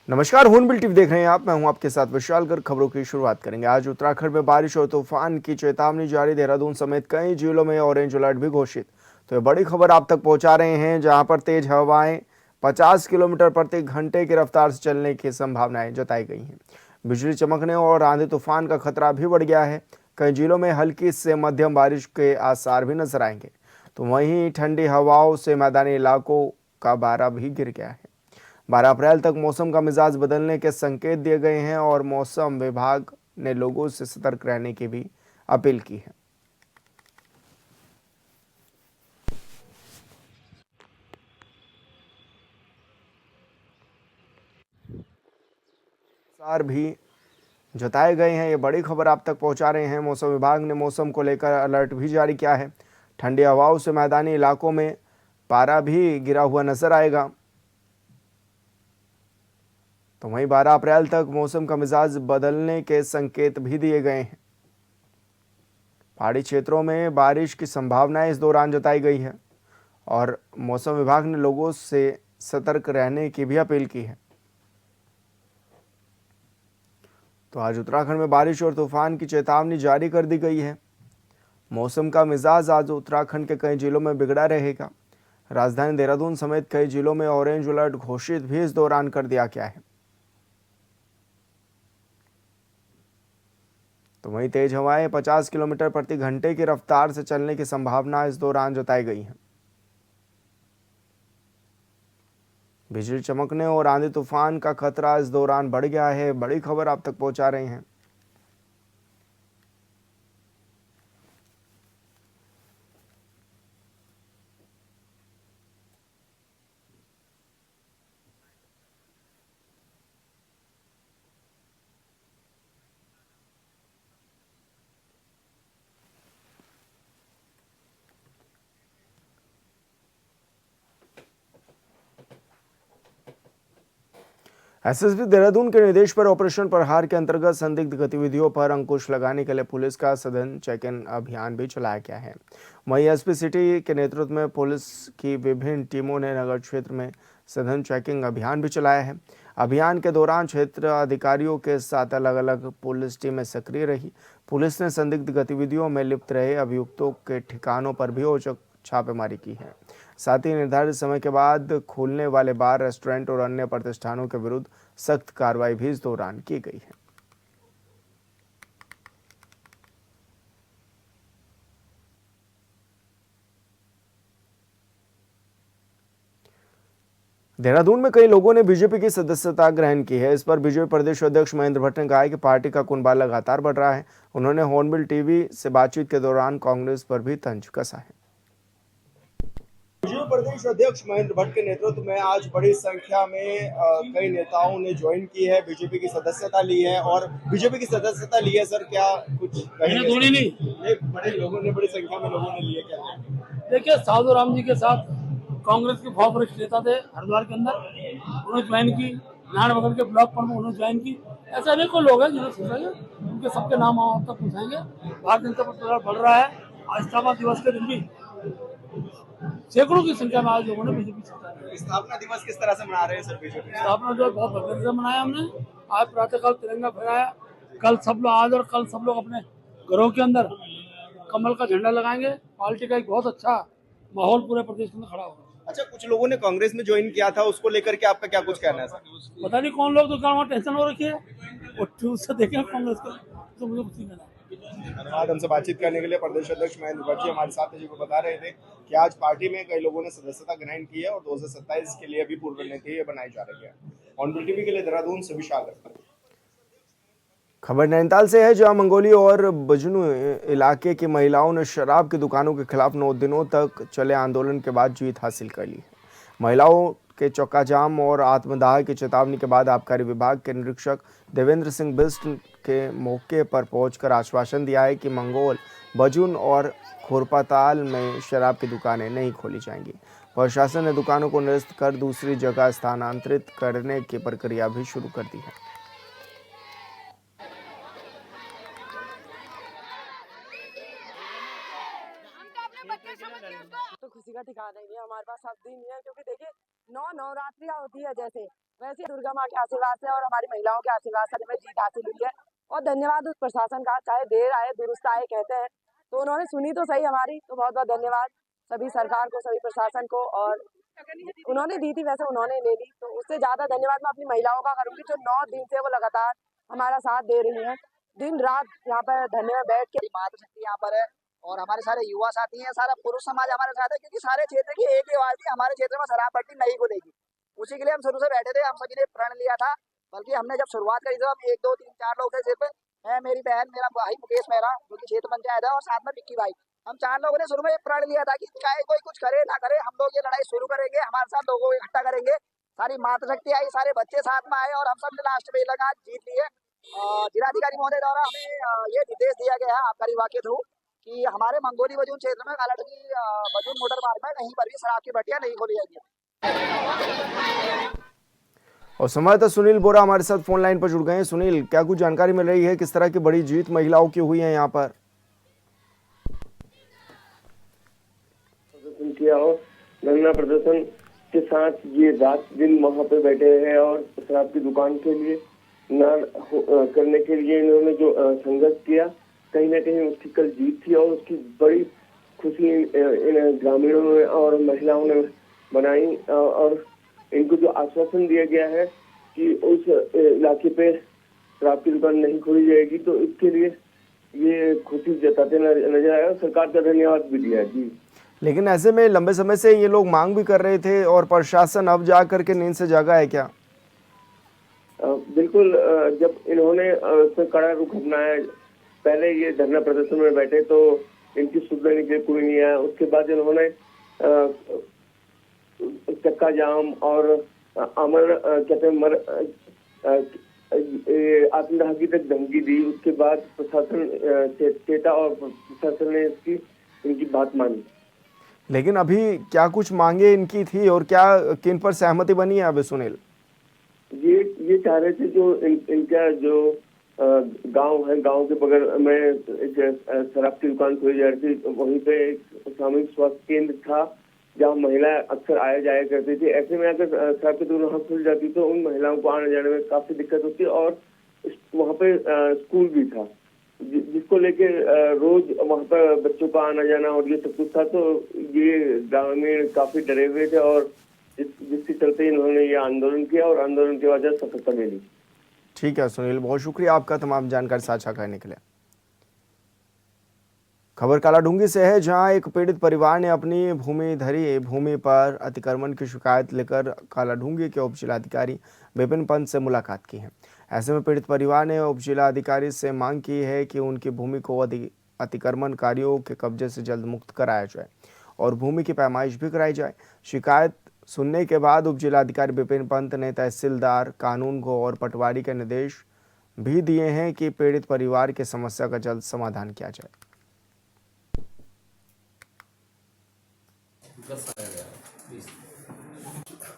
नमस्कार, hornbill TV देख रहे हैं आप। मैं हूं आपके साथ विशाल गर्ग। खबरों की शुरुआत करेंगे। आज उत्तराखंड में बारिश और तूफान की चेतावनी जारी। देहरादून समेत कई जिलों में ऑरेंज अलर्ट भी घोषित। तो ये बड़ी खबर आप तक पहुंचा रहे हैं, जहां पर तेज हवाएं 50 किलोमीटर प्रति घंटे की रफ्तार से चलने की संभावनाएं जताई गई हैं। बिजली चमकने और आंधी तूफान का खतरा भी बढ़ गया है। कई जिलों में हल्की से मध्यम बारिश के आसार भी नजर आएंगे। तो वहीं ठंडी हवाओं से मैदानी इलाकों का पारा भी गिर गया है। 12 अप्रैल तक मौसम का मिजाज बदलने के संकेत दिए गए हैं और मौसम विभाग ने लोगों से सतर्क रहने की भी अपील की है। सार भी जताए गए हैं। ये बड़ी खबर आप तक पहुंचा रहे हैं। मौसम विभाग ने मौसम को लेकर अलर्ट भी जारी किया है। ठंडी हवाओं से मैदानी इलाकों में पारा भी गिरा हुआ नजर आएगा। तो वहीं 12 अप्रैल तक मौसम का मिजाज बदलने के संकेत भी दिए गए हैं। पहाड़ी क्षेत्रों में बारिश की संभावनाएं इस दौरान जताई गई है और मौसम विभाग ने लोगों से सतर्क रहने की भी अपील की है। तो आज उत्तराखंड में बारिश और तूफान की चेतावनी जारी कर दी गई है। मौसम का मिजाज आज उत्तराखंड के कई जिलों में बिगड़ा रहेगा। राजधानी देहरादून समेत कई जिलों में ऑरेंज अलर्ट घोषित भी इस दौरान कर दिया गया है। तो वहीं तेज हवाएं 50 किलोमीटर प्रति घंटे की रफ्तार से चलने की संभावना इस दौरान जताई गई है। बिजली चमकने और आंधी तूफान का खतरा इस दौरान बढ़ गया है। बड़ी खबर आप तक पहुंचा रहे हैं। एसएसपी देहरादून के निर्देश पर ऑपरेशन प्रहार के अंतर्गत संदिग्ध गतिविधियों पर अंकुश लगाने के लिए पुलिस का सघन चेकिंग अभियान भी चलाया गया है। वहीं एसपी सिटी के नेतृत्व में पुलिस की विभिन्न टीमों ने नगर क्षेत्र में सघन चेकिंग अभियान भी चलाया है। अभियान के दौरान क्षेत्र अधिकारियों के साथ अलग अलग पुलिस टीमें सक्रिय रही। पुलिस ने संदिग्ध गतिविधियों में लिप्त रहे अभियुक्तों के ठिकानों पर भी औचक छापेमारी की है। साथ ही निर्धारित समय के बाद खुलने वाले बार, रेस्टोरेंट और अन्य प्रतिष्ठानों के विरुद्ध सख्त कार्रवाई भी इस दौरान की गई है। देहरादून में कई लोगों ने बीजेपी की सदस्यता ग्रहण की है। इस पर बीजेपी प्रदेश अध्यक्ष महेंद्र भट्ट ने कहा है कि पार्टी का कुनबा लगातार बढ़ रहा है। उन्होंने हॉर्नबिल टीवी से बातचीत के दौरान कांग्रेस पर भी तंज कसा है। बीजेपी प्रदेश अध्यक्ष महेंद्र भट्ट के नेतृत्व में आज बड़ी संख्या में कई नेताओं ने ज्वाइन की है, बीजेपी की सदस्यता ली है और बीजेपी की सदस्यता ली है। सर, क्या कुछ कहेंगे? नहीं, बड़े लोगों ने, बड़ी संख्या में लोगों ने लिए। क्या देखिए, साधु राम जी के साथ कांग्रेस के बहुत वरिष्ठ नेता थे हरिद्वार के अंदर, उन्होंने ज्वाइन की। नारायणनगर के ब्लॉक प्रमुख उन्होंने ज्वाइन की। ऐसे अनेकों लोग हैं जिन्हें सोचेंगे, उनके सबके नाम आप तक पूछेंगे। भारतीय जनता पार्टी बढ़ रहा है। आज स्थापना दिवस के दिन भी सैकड़ों की संख्या में आज लोगों ने बीजेपी स्थापना दिवस किस तरह से मना रहे हैं सर बीजेपी? स्थापना दिवस बहुत भव्य से मनाया हमने। आज प्रातःकाल तिरंगा फहराया। कल सब लोग, आज और कल सब लोग अपने घरों के अंदर कमल का झंडा लगाएंगे। पार्टी का एक बहुत अच्छा माहौल पूरे प्रदेश में खड़ा होगा। अच्छा, कुछ लोगों ने कांग्रेस में ज्वाइन किया था, उसको लेकर के आपका क्या कुछ कहना है सर? पता नहीं कौन लोग, तो वहाँ टेंशन हो रखी है, उससे देखें कांग्रेस को, तो मुझे कुछ नहीं कहना। धन्यवाद। हमसे बातचीत करने के लिए प्रदेश अध्यक्ष महेंद्र भट्ट जी हमारे साथ जी को बता रहे थे कि आज पार्टी में कई लोगों ने सदस्यता ग्रहण की है और 2027 के लिए भी पूर्व रणनीति बनाई जा रही है। ऑन टीवी के लिए देहरादून से विशाल गर्ग। खबर नैनीताल से है, जहां मंगोली और बजनू इलाके की महिलाओं ने शराब की दुकानों के खिलाफ 9 दिनों तक चले आंदोलन के बाद जीत हासिल कर ली है। महिलाओं के चौकाजाम और आत्मदाह की चेतावनी के बाद आबकारी विभाग के निरीक्षक देवेंद्र सिंह बिस्ट के मौके पर पहुंचकर आश्वासन दिया है कि मंगोल, बजून और खुरपाताल में शराब की दुकानें नहीं खोली जाएंगी। प्रशासन ने दुकानों को निरस्त कर दूसरी जगह स्थानांतरित करने की प्रक्रिया भी शुरू कर दी है। तो खुशी का ठिकाना ही नहीं है हमारे पास शब्द ही नहीं है, क्योंकि देखिए नवरात्रियां होती है जैसे, वैसे दुर्गा माँ के आशीर्वाद से और हमारी महिलाओं के आशीर्वाद से हमें जीत हासिल हुई है। और धन्यवाद उस प्रशासन का, चाहे देर आए दुरुस्त आए कहते हैं, तो उन्होंने सुनी तो सही हमारी, तो बहुत बहुत धन्यवाद सभी सरकार को, सभी प्रशासन को। और उन्होंने दी थी, वैसे उन्होंने ले ली, तो उससे ज्यादा धन्यवाद मैं अपनी महिलाओं का करूंगी जो 9 दिन से वो लगातार हमारा साथ दे रही है, दिन रात यहाँ पर धरने में बैठ के। मातृशक्ति यहाँ पर है और हमारे सारे युवा साथी हैं, सारा पुरुष समाज हमारे साथ है, क्योंकि सारे क्षेत्र की एक ही आवाज थी, हमारे क्षेत्र में शराब पट्टी नहीं खुलेगी। उसी के लिए हम शुरू से बैठे थे, हम सभी ने प्रण लिया था। बल्कि हमने जब शुरुआत करी तो हम 1 2 3 4 लोग थे सिर्फ, मैं, मेरी बहन, मेरा भाई मुकेश मेहरा जो कि क्षेत्र पंचायत है, और साथ में विक्की भाई। हम 4 लोगों ने शुरू में प्रण लिया था कि चाहे कोई कुछ करे ना करे, हम लोग ये लड़ाई शुरू करेंगे, हमारे साथ लोगों को इकट्ठा करेंगे। सारी मातृशक्ति आई, सारे बच्चे साथ में आए और हम सब ने लास्ट में लगा जीत लिए। जिलाधिकारी महोदय द्वारा हमें ये निर्देश दिया गया है आपका विभाग के थ्रू कि हमारे मंगोली बजून क्षेत्र में कालाट की बजून मोटर मार्ग में कहीं पर भी शराब की भट्टियां नहीं खोली जाएंगी। और संवाददाता सुनील बोरा हमारे साथ फोन लाइन पर जुड़ गए हैं। सुनील, क्या कुछ जानकारी मिल रही है, किस तरह की बड़ी जीत महिलाओं की हुई है यहाँ पर? प्रदर्शन किया और धरना प्रदर्शन के साथ ये रात दिन वहाँ पे बैठे हैं और शराब की दुकान के लिए न करने के लिए इन्होंने जो संघर्ष किया, कहीं ना कहीं उसकी कल जीत थी और उसकी बड़ी खुशी इन ग्रामीणों ने और महिलाओं ने बनाई। और इनको जो आश्वासन दिया गया है कि उस इलाके पे शराब की दुकान नहीं खोली जाएगी, तो इसके लिए ये खुशी जताते नजर आया और सरकार का धन्यवाद भी दिया जी। लेकिन ऐसे में लंबे समय से ये लोग मांग भी कर रहे थे और प्रशासन अब जा करके नींद से जागा है क्या? बिल्कुल, जब इन्होंने उसमें कड़ा रुख अपनाया, पहले ये धरना प्रदर्शन में बैठे तो इनकी सुधरने के लिए कोई नहीं आया। उसके बाद इन्होंने चक्का जाम और अमर कहते आत्मदाह की तक धमकी दी। उसके बाद प्रशासन चेता और प्रशासन ने इनकी बात मानी। लेकिन अभी क्या कुछ मांगे इनकी थी और क्या किन पर सहमति बनी है अभी सुनील? ये चाह रहे थे जो इनका जो गांव है, गांव के बगल में एक शराब की दुकान खोली जा रही थी, वहीं पे एक सामूहिक स्वास्थ्य केंद्र था जहाँ महिलाएं अक्सर आया जाया करती थी। ऐसे में अगर शराब की दुकान खुल जाती तो उन महिलाओं को आने जाने में काफी दिक्कत होती और वहाँ पे स्कूल भी था जिसको लेके रोज वहाँ पर बच्चों का आना जाना और ये सब कुछ था। तो ये ग्रामीण काफी डरे हुए थे और जिसके चलते इन्होंने ये आंदोलन किया और आंदोलन की वजह सफलता मिली। ठीक है सुनील, बहुत शुक्रिया आपका तमाम जानकारी साझा करने के लिए। खबर कालाढूंगी से है, जहां एक पीड़ित परिवार ने अपनी भूमि पर अतिक्रमण की शिकायत लेकर कालाढूंगी के उप जिलाधिकारी विपिन पंत से मुलाकात की है। ऐसे में पीड़ित परिवार ने उप जिलाधिकारी से मांग की है कि उनकी भूमि को अतिक्रमणकारियों के कब्जे से जल्द मुक्त कराया जाए और भूमि की पैमाइश भी कराई जाए। शिकायत सुनने के बाद उप जिलाधिकारी विपिन पंत ने तहसीलदार, कानून को और पटवारी के निर्देश भी दिए हैं कि पीड़ित परिवार की समस्या का जल्द समाधान किया जाए।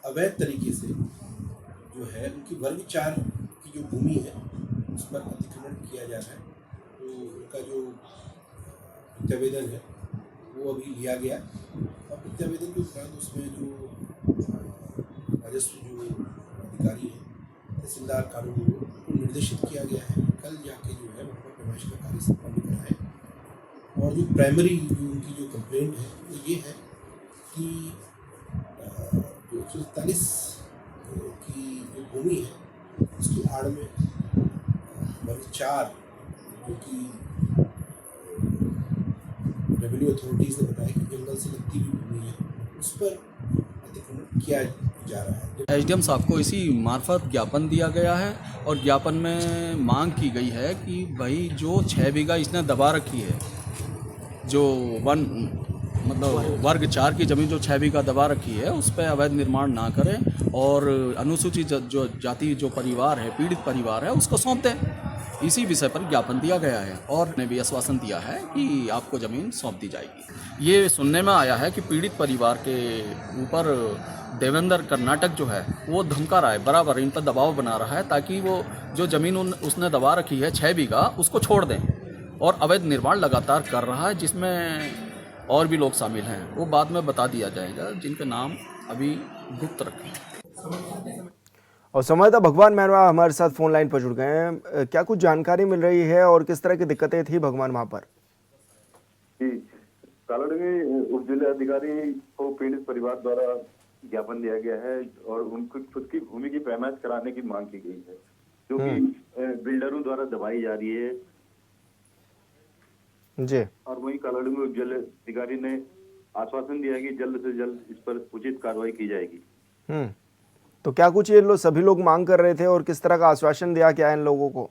अवैध तरीके से जो है उनकी वर्ग 4 की जो भूमि है उस पर अतिक्रमण किया जा रहा है, तो उनका जो प्रत्यावेदन है वो अभी लिया गया और प्रत्यावेदन के उपरांत उसमें जो राजस्व जो अधिकारी है, तहसीलदार, कानून को निर्देशित किया गया है कल जाके जो है वहाँ पर पैमाइश का कार्य संपन्न कराएं। और जो प्राइमरी जो उनकी जो कंप्लेंट है वो ये है कि जो 141 की जो भूमि है उसकी आड़ में वर्ग 4 जो कि रेवेन्यू अथॉरिटीज़ ने बताया कि जंगल से लगती हुई भूमि है उस पर अतिक्रमण किया जा रहा है। एसडीएम साहब को इसी मार्फत ज्ञापन दिया गया है और ज्ञापन में मांग की गई है कि भाई जो 6 बीघा इसने दबा रखी है, जो वर्ग 4 की ज़मीन जो 6 बीघा दबा रखी है उस पर अवैध निर्माण ना करें और अनुसूचित जो जाति जो परिवार है, पीड़ित परिवार है, उसको सौंप दें। इसी विषय पर ज्ञापन दिया गया है और ने भी आश्वासन दिया है कि आपको ज़मीन सौंप दी जाएगी। ये सुनने में आया है कि पीड़ित परिवार के ऊपर देवेंद्र कर्नाटक जो है वो धमका रहा है, बराबर इन पर दबाव बना रहा है ताकि वो जो ज़मीन उसने दबा रखी है 6 बीघा उसको छोड़ दें और अवैध निर्माण लगातार कर रहा है, जिसमें और भी लोग शामिल हैं, वो बाद में बता दिया जाएगा, जिनके नाम अभी गुप्त रखे हैं। और संवाददाता भगवान मेहरवा हमारे साथ फोन लाइन पर जुड़ गए हैं। क्या कुछ जानकारी मिल रही है और किस तरह की दिक्कतें थी भगवान वहां पर? जी, कालाडूंगी उप जिलाधिकारी को पीड़ित परिवार द्वारा ज्ञापन दिया गया है और उनको खुद की भूमि की पैमाइश कराने की मांग की गई है, जो कि बिल्डरों द्वारा दबाई जा रही है जी। और वहीं कालाडूंगी उप जिलाधिकारी ने आश्वासन दिया है कि जल्द से जल्द इस पर उचित कार्रवाई की जाएगी। तो क्या कुछ ये सभी लोग मांग कर रहे थे और किस तरह का आश्वासन दिया क्या इन लोगों को?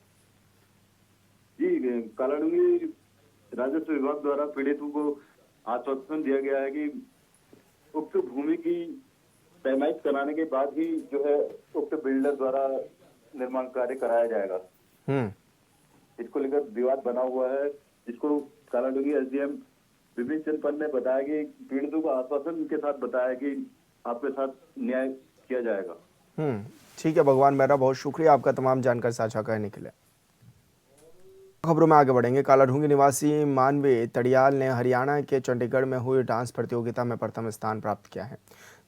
जी, कालाडूंगी राजस्व विभाग द्वारा पीड़ितों को आश्वासन दिया गया है कि उक्त भूमि की पैमाइश कराने के बाद ही जो है उक्त बिल्डर द्वारा निर्माण कार्य कराया जाएगा। इसको लेकर विवाद बना हुआ है, जिसको कालाडूंगी एसडीएम विपिन चंद पंत ने बताया कि पीड़ितों को आश्वासन के साथ बताया कि आपके साथ न्याय किया जाएगा। ठीक है भगवान मेहरा, बहुत शुक्रिया आपका तमाम जानकारी साझा करने के लिए। खबरों में आगे बढ़ेंगे। कालाढूंगी निवासी मानवी तड़ियाल ने हरियाणा के चंडीगढ़ में हुई डांस प्रतियोगिता में प्रथम स्थान प्राप्त किया है,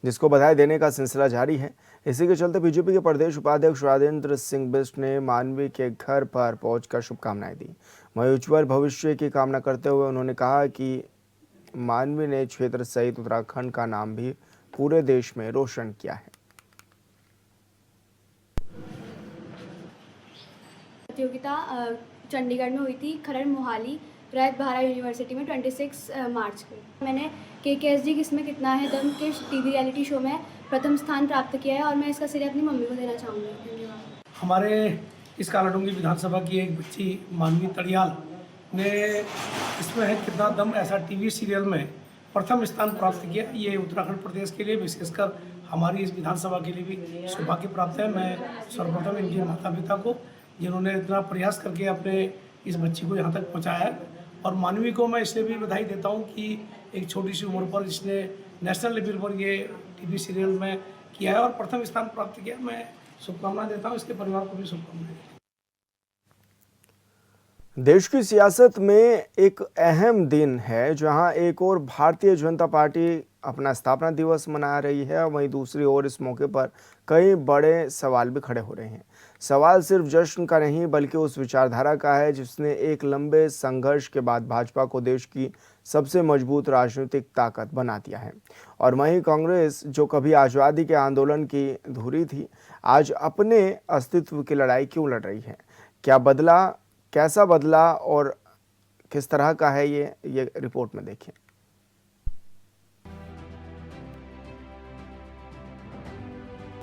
जिसको बधाई देने का सिलसिला जारी है। इसी के चलते बीजेपी के प्रदेश उपाध्यक्ष राजेंद्र सिंह बिष्ट ने मानवी के घर पर पहुंचकर शुभकामनाएं दी। वहीं उज्ज्वल भविष्य की कामना करते हुए उन्होंने कहा कि मानवी ने क्षेत्र सहित उत्तराखंड का नाम भी पूरे देश में रोशन किया है। प्रतियोगिता चंडीगढ़ में हुई थी, खरड़ मोहाली रायत बहारा यूनिवर्सिटी में 26 मार्च को। मैंने KKSD किसमें कितना है दम के टीवी रियलिटी शो में प्रथम स्थान प्राप्त किया है और मैं इसका श्रेय अपनी मम्मी को देना चाहूँगी। धन्यवाद। हमारे इस कालाडूंगी विधानसभा की एक बच्ची मानवी तड़ियाल ने इसमें है कितना दम ऐसा टीवी सीरियल में प्रथम स्थान प्राप्त किया। ये उत्तराखंड प्रदेश के लिए, विशेषकर हमारी इस विधानसभा के लिए भी सौभाग्य प्राप्त है। मैं सर्वप्रथम इनके माता पिता को, जिन्होंने इतना प्रयास करके अपने इस बच्ची को यहाँ तक पहुँचाया है, और मानवी को मैं इसलिए भी बधाई देता हूँ कि एक छोटी सी उम्र पर इसने नेशनल लेवल पर ये टीवी सीरियल में किया है और प्रथम स्थान प्राप्त किया। मैं शुभकामनाएं देता हूँ, इसके परिवार को भी शुभकामनाएं। देश की सियासत में एक अहम दिन है, जहां एक ओर भारतीय जनता पार्टी अपना स्थापना दिवस मना रही है, वहीं दूसरी ओर इस मौके पर कई बड़े सवाल भी खड़े हो रहे हैं। सवाल सिर्फ जश्न का नहीं बल्कि उस विचारधारा का है जिसने एक लंबे संघर्ष के बाद भाजपा को देश की सबसे मजबूत राजनीतिक ताकत बना दिया है। और वहीं कांग्रेस, जो कभी आज़ादी के आंदोलन की धुरी थी, आज अपने अस्तित्व की लड़ाई क्यों लड़ रही है? क्या बदला, कैसा बदला और किस तरह का है ये रिपोर्ट में देखिए।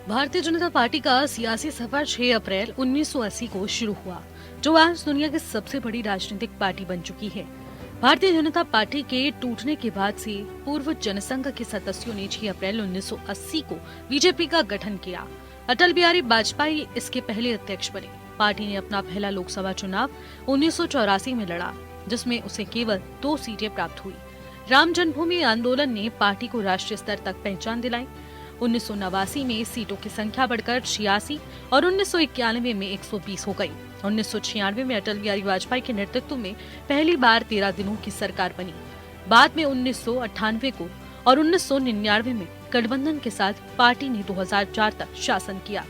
भारतीय जनता पार्टी का सियासी सफर 6 अप्रैल 1980 को शुरू हुआ, जो आज दुनिया की सबसे बड़ी राजनीतिक पार्टी बन चुकी है। भारतीय जनता पार्टी के टूटने के बाद से पूर्व जनसंघ के सदस्यों ने 6 अप्रैल 1980 को बीजेपी का गठन किया। अटल बिहारी वाजपेयी इसके पहले अध्यक्ष बने। पार्टी ने अपना पहला लोकसभा चुनाव 1984 में लड़ा, जिसमें उसे केवल 2 सीटें प्राप्त हुई। राम जन्मभूमि आंदोलन ने पार्टी को राष्ट्रीय स्तर तक पहचान दिलाई। 1989 में सीटों की संख्या बढ़कर 86 और 1991 में 120 हो गई। 1996 में अटल बिहारी वाजपेयी के नेतृत्व में पहली बार 13 दिनों की सरकार बनी। बाद में 1998 को और 1999 में गठबंधन के साथ पार्टी ने 2004 तक शासन किया।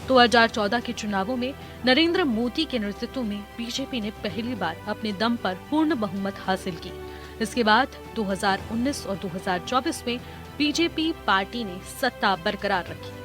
2014 के चुनावों में नरेंद्र मोदी के नेतृत्व में बीजेपी ने पहली बार अपने दम पर पूर्ण बहुमत हासिल की। इसके बाद 2019 और 2024 में बीजेपी पार्टी ने सत्ता बरकरार रखी।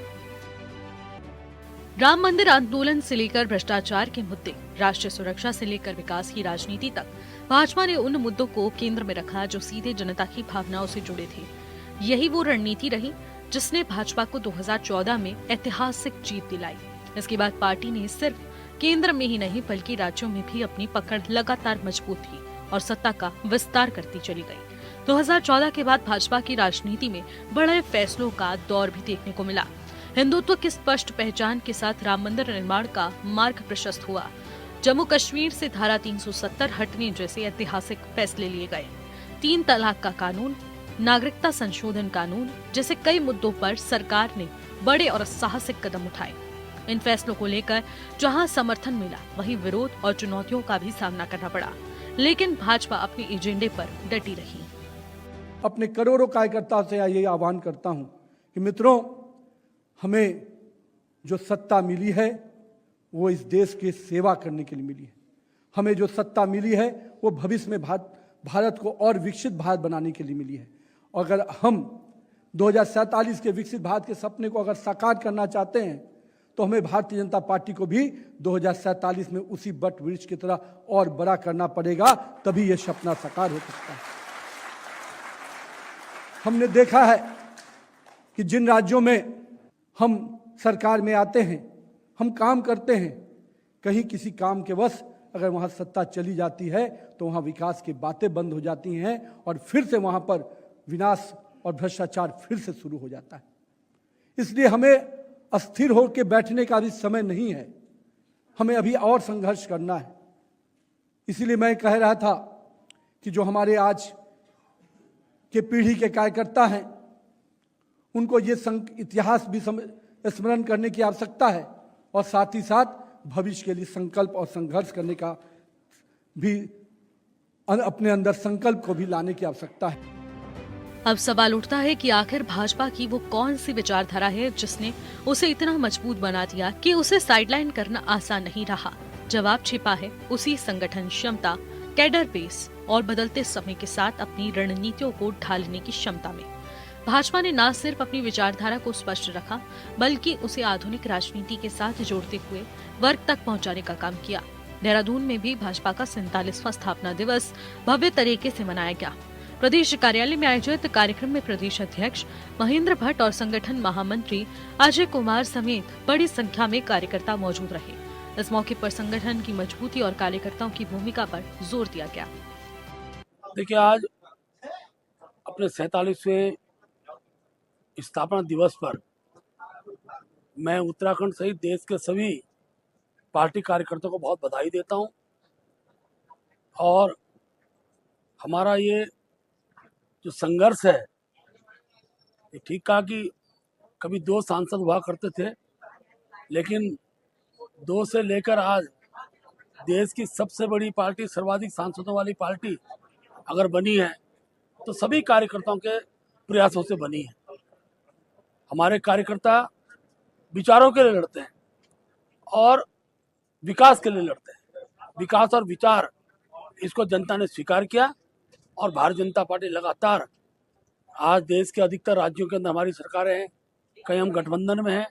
राम मंदिर आंदोलन से लेकर भ्रष्टाचार के मुद्दे, राष्ट्रीय सुरक्षा से लेकर विकास की राजनीति तक, भाजपा ने उन मुद्दों को केंद्र में रखा जो सीधे जनता की भावनाओं से जुड़े थे। यही वो रणनीति रही जिसने भाजपा को 2014 में ऐतिहासिक जीत दिलाई। इसके बाद पार्टी ने सिर्फ केंद्र में ही नहीं बल्कि राज्यों में भी अपनी पकड़ लगातार मजबूत की और सत्ता का विस्तार करती चली गई। 2014 के बाद भाजपा की राजनीति में बड़े फैसलों का दौर भी देखने को मिला। हिंदुत्व की स्पष्ट पहचान के साथ राम मंदिर निर्माण का मार्ग प्रशस्त हुआ। जम्मू कश्मीर से धारा 370 हटने जैसे ऐतिहासिक फैसले लिए गए। 3 तलाक का कानून, नागरिकता संशोधन कानून जैसे कई मुद्दों पर सरकार ने बड़े और साहसिक कदम उठाए। इन फैसलों को लेकर जहां समर्थन मिला, वहीं विरोध और चुनौतियों का भी सामना करना पड़ा, लेकिन भाजपा अपने एजेंडे पर डटी रही। अपने करोड़ों कार्यकर्ताओं से यही आह्वान करता हूं कि मित्रों, हमें जो सत्ता मिली है वो इस देश की सेवा करने के लिए मिली है। हमें जो सत्ता मिली है वो भविष्य में भारत को और विकसित भारत बनाने के लिए मिली है। और अगर हम 2047 के विकसित भारत के सपने को अगर साकार करना चाहते हैं तो हमें भारतीय जनता पार्टी को भी 2047 में उसी वट वृक्ष की तरह और बड़ा करना पड़ेगा, तभी यह सपना साकार हो सकता है। हमने देखा है कि जिन राज्यों में हम सरकार में आते हैं, हम काम करते हैं, कहीं किसी काम के वश अगर वहाँ सत्ता चली जाती है तो वहाँ विकास की बातें बंद हो जाती हैं और फिर से वहाँ पर विनाश और भ्रष्टाचार फिर से शुरू हो जाता है। इसलिए हमें अस्थिर होकर बैठने का भी समय नहीं है, हमें अभी और संघर्ष करना है। इसीलिए मैं कह रहा था कि जो हमारे आज के पीढ़ी के कार्यकर्ता हैं उनको ये इतिहास भी स्मरण करने की आवश्यकता है और साथ ही साथ भविष्य के लिए संकल्प और संघर्ष करने का भी अपने अंदर संकल्प को भी लाने की आवश्यकता है। अब सवाल उठता है कि आखिर भाजपा की वो कौन सी विचारधारा है जिसने उसे इतना मजबूत बना दिया कि उसे साइडलाइन करना आसान नहीं रहा। जवाब छिपा है उसी संगठन क्षमता, कैडर बेस और बदलते समय के साथ अपनी रणनीतियों को ढालने की क्षमता में। भाजपा ने न सिर्फ अपनी विचारधारा को स्पष्ट रखा बल्कि उसे आधुनिक राजनीति के साथ जोड़ते हुए वर्ग तक पहुंचाने का काम किया। देहरादून में भी भाजपा का 47वां स्थापना दिवस भव्य तरीके से मनाया गया। प्रदेश कार्यालय में आयोजित कार्यक्रम में प्रदेश अध्यक्ष महेंद्र भट्ट और संगठन महामंत्री अजय कुमार समेत बड़ी संख्या में कार्यकर्ता मौजूद रहे। इस मौके पर संगठन की मजबूती और कार्यकर्ताओं की भूमिका पर जोर दिया गया। देखिए, आज अपने 47वें स्थापना दिवस पर मैं उत्तराखंड सहित देश के सभी पार्टी कार्यकर्ताओं को बहुत बधाई देता हूं। और हमारा ये जो संघर्ष है, ये ठीक कहा कि कभी 2 सांसद हुआ करते थे, लेकिन 2 से लेकर आज देश की सबसे बड़ी पार्टी, सर्वाधिक सांसदों वाली पार्टी अगर बनी है तो सभी कार्यकर्ताओं के प्रयासों से बनी है। हमारे कार्यकर्ता विचारों के लिए लड़ते हैं और विकास के लिए लड़ते हैं। विकास और विचार, इसको जनता ने स्वीकार किया और भारतीय जनता पार्टी लगातार आज देश के अधिकतर राज्यों के अंदर हमारी सरकारें हैं, कहीं हम गठबंधन में हैं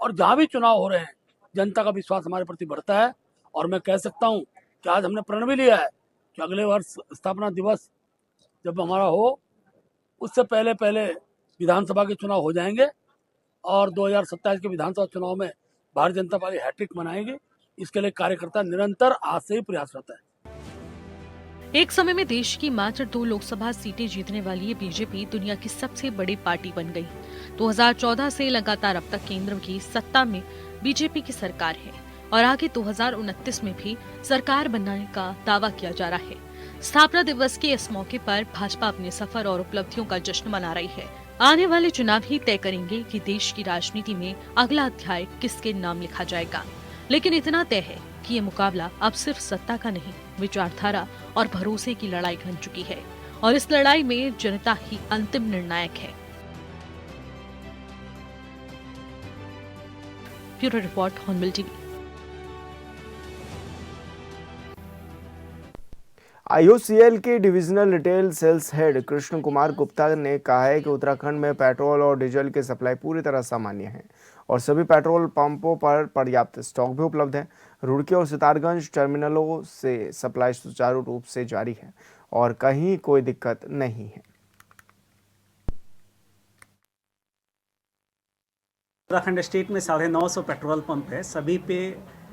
और जहाँ भी चुनाव हो रहे हैं जनता का विश्वास हमारे प्रति बढ़ता है। और मैं कह सकता हूँ कि आज हमने प्रण भी लिया है कि अगले वर्ष स्थापना दिवस जब हमारा हो उससे पहले विधानसभा के चुनाव हो जाएंगे और 2027 के विधानसभा चुनाव में भारतीय जनता पार्टी हैट्रिक मनाएगी। इसके लिए कार्यकर्ता निरंतर आज से ही प्रयासरत है। एक समय में देश की मात्र 2 लोकसभा सीटें जीतने वाली ये बीजेपी दुनिया की सबसे बड़ी पार्टी बन गई। 2014 से लगातार अब तक केंद्र की सत्ता में बीजेपी की सरकार है और आगे 2029 में भी सरकार बनने का दावा किया जा रहा है। स्थापना दिवस के इस मौके पर भाजपा अपने सफर और उपलब्धियों का जश्न मना रही है। आने वाले चुनाव ही तय करेंगे कि देश की राजनीति में अगला अध्याय किसके नाम लिखा जाएगा। लेकिन इतना तय है कि ये मुकाबला अब सिर्फ सत्ता का नहीं, विचारधारा और भरोसे की लड़ाई बन चुकी है और इस लड़ाई में जनता ही अंतिम निर्णायक है। Bureau report, Hornbill TV. IOCL के divisional retail sales head Krishna Kumar Gupta ने कहा है कि उत्तराखंड में पेट्रोल और डीजल की सप्लाई पूरी तरह सामान्य है और सभी पेट्रोल पंपों पर पर्याप्त स्टॉक भी उपलब्ध है। रुड़की और सितारगंज टर्मिनलों से सप्लाई सुचारू रूप से जारी है और कहीं कोई दिक्कत नहीं है। उत्तराखंड स्टेट में 950 पेट्रोल पंप है,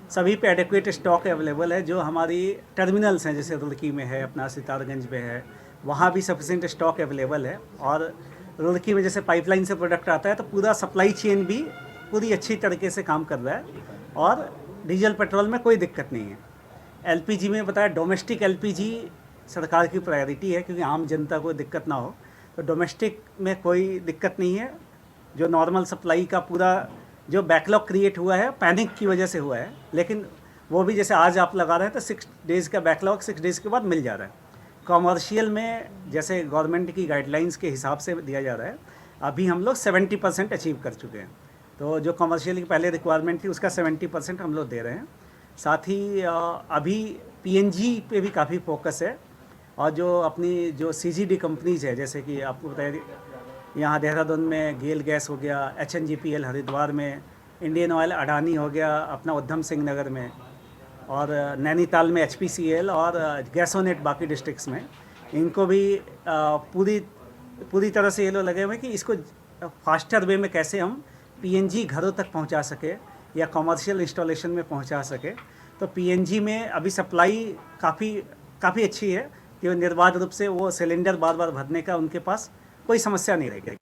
सभी पे एडिक्वेट स्टॉक अवेलेबल है। जो हमारी टर्मिनल्स हैं, जैसे रुड़की में है, अपना सितारगंज में है, वहाँ भी सफिशिएंट स्टॉक अवेलेबल है। और रुड़की में जैसे पाइपलाइन से प्रोडक्ट आता है तो पूरा सप्लाई चेन भी पूरी अच्छी तरीके से काम कर रहा है और डीजल पेट्रोल में कोई दिक्कत नहीं है। एलपीजी में बताया, डोमेस्टिक एलपीजी सरकार की प्रायोरिटी है क्योंकि आम जनता को दिक्कत ना हो, तो डोमेस्टिक में कोई दिक्कत नहीं है। जो नॉर्मल सप्लाई का पूरा जो बैकलॉग क्रिएट हुआ है पैनिक की वजह से हुआ है, लेकिन वो भी जैसे आज आप लगा रहे हैं तो 6 डेज़ का बैकलॉग 6 डेज़ के बाद मिल जा रहा है। कॉमर्शियल में जैसे गवर्नमेंट की गाइडलाइंस के हिसाब से दिया जा रहा है, अभी हम लोग 70% अचीव कर चुके हैं। तो जो कॉमर्शियल की पहले रिक्वायरमेंट थी उसका 70% हम लोग दे रहे हैं। साथ ही अभी PNG पे भी काफ़ी फोकस है, और जो अपनी जो CGD कंपनीज है, जैसे कि आपको बताइए यहाँ देहरादून में गेल गैस हो गया, HNGPL हरिद्वार में, इंडियन ऑयल अडानी हो गया अपना उधम सिंह नगर में, और नैनीताल में HPCL और गैसोनेट बाकी डिस्ट्रिक्ट्स में, इनको भी पूरी तरह से ये लोग लगे हुए हैं कि इसको फास्टर वे में कैसे हम PNG घरों तक पहुंचा सके या कमर्शियल इंस्टॉलेशन में पहुंचा सके। तो PNG में अभी सप्लाई काफ़ी अच्छी है कि निर्बाध रूप से वो सिलेंडर बार बार भरने का उनके पास कोई समस्या नहीं रहेगी।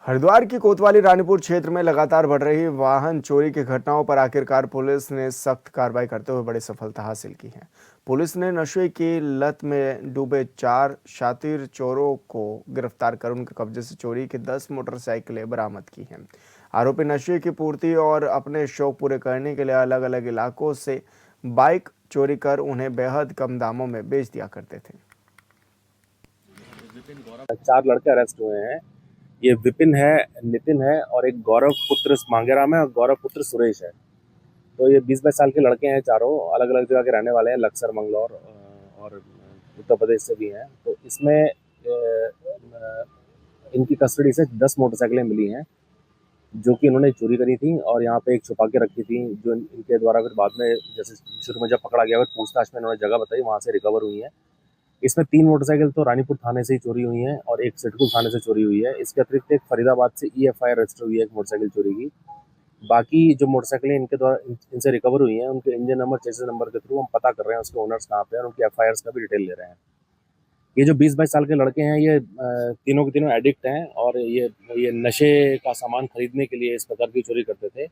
हरिद्वार की कोतवाली रानीपुर क्षेत्र में लगातार बढ़ रही वाहन चोरी की घटनाओं पर आखिरकार पुलिस ने सख्त कार्रवाई करते हुए बड़ी सफलता हासिल की है। पुलिस ने नशे की लत में डूबे 4 शातिर चोरों को गिरफ्तार कर उनके कब्जे से चोरी की 10 मोटरसाइकिलें बरामद की हैं। आरोपी नशे की पूर्ति और अपने शौक पूरे करने के लिए अलग अलग इलाकों से बाइक चोरी कर उन्हें बेहद कम दामों में बेच दिया करते थे। 4 लड़के अरेस्ट हुए हैं। ये विपिन है, नितिन है और एक गौरव पुत्र मांगेराम है और गौरव पुत्र सुरेश है। तो ये 20-22 साल के लड़के हैं, चारों अलग अलग जगह के रहने वाले हैं, लक्सर, मंगलौर और उत्तर प्रदेश से भी हैं। तो इसमें इनकी कस्टडी से 10 मोटरसाइकिलें मिली हैं जो कि इन्होंने चोरी करी थी और यहाँ पे एक छुपा के रखी थी, जो इनके द्वारा फिर बाद में जैसे शुरू में जब पकड़ा गया फिर पूछताछ में इन्होंने जगह बताई, वहाँ से रिकवर हुई है। इसमें 3 मोटरसाइकिल तो रानीपुर थाने से ही चोरी हुई हैं और एक सिडकुल थाने से चोरी हुई है। इसके अतिरिक्त एक फरीदाबाद से EFIR रजिस्टर हुई है एक मोटरसाइकिल चोरी की। बाकी जो मोटरसाइकिलें इनके द्वारा इनसे रिकवर हुई हैं उनके इंजन नंबर, चेसिस नंबर के थ्रू हम पता कर रहे हैं उसके ओनर्स कहाँ पे हैं और उनकी FIRs का भी डिटेल ले रहे हैं। ये जो 20-22 साल के लड़के हैं ये तीनों के तीनों एडिक्ट हैं और ये नशे का सामान खरीदने के लिए इस प्रकार की चोरी करते थे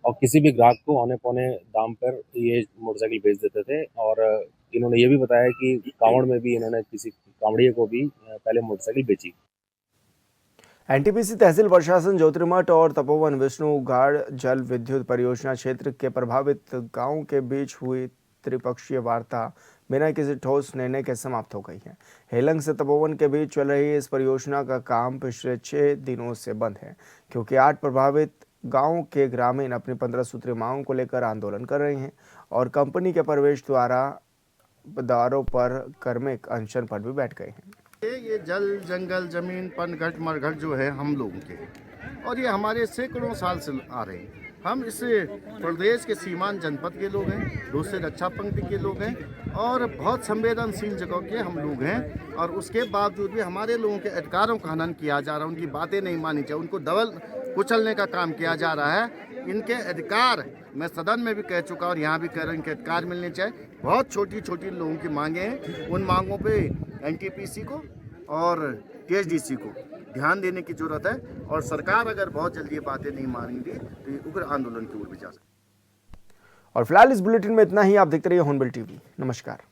और किसी भी ग्राहक को औने पौने दाम पर ये मोटरसाइकिल बेच देते थे। और इन्होंने ये भी बताया कि कांवड़ में भी इन्होंने किसी कांवड़िये को भी पहले मोटरसाइकिल बेची। NTPC तहसील प्रशासन ज्योतिर्मठ और तपोवन विष्णु गाढ़ जल विद्युत परियोजना क्षेत्र के प्रभावित गांवों के बीच हुई त्रिपक्षीय वार्ता बिना किसी ठोस निर्णय के समाप्त हो गई है। हेलंग से तपोवन के बीच चल रही इस परियोजना का काम पिछले 6 दिनों से बंद है क्योंकि 8 प्रभावित गांवों के ग्रामीण अपनी 15 सूत्रीय मांगों को लेकर आंदोलन कर रहे हैं और कंपनी के प्रवेश द्वारों पर कर्मिक अनशन पर भी बैठ गए हैं। ये जल, जंगल, जमीन, पनघट, मरघट जो है हम लोगों के और ये हमारे सैकड़ों साल से आ रहे हैं। हम इस प्रदेश के सीमांत जनपद के लोग हैं, दूसरे रक्षा पंक्ति के लोग हैं और बहुत संवेदनशील जगह के हम लोग हैं और उसके बावजूद भी हमारे लोगों के अधिकारों का हनन किया जा रहा है। उनकी बातें नहीं मानी चाहिए, उनको दबल कुचलने का काम किया जा रहा है। इनके अधिकार मैं सदन में भी कह चुका और यहाँ भी कह रहा हूँ, इनके अधिकार मिलने चाहिए। बहुत छोटी छोटी लोगों की मांगे हैं, उन मांगों पे NTPC को और TSDC को ध्यान देने की जरूरत है और सरकार अगर बहुत जल्दी ये बातें नहीं मानेंगी तो ये उग्र आंदोलन की ओर भी जा सकती है। और फिलहाल इस बुलेटिन में इतना ही। आप देखते रहिए हॉर्नबिल TV। नमस्कार।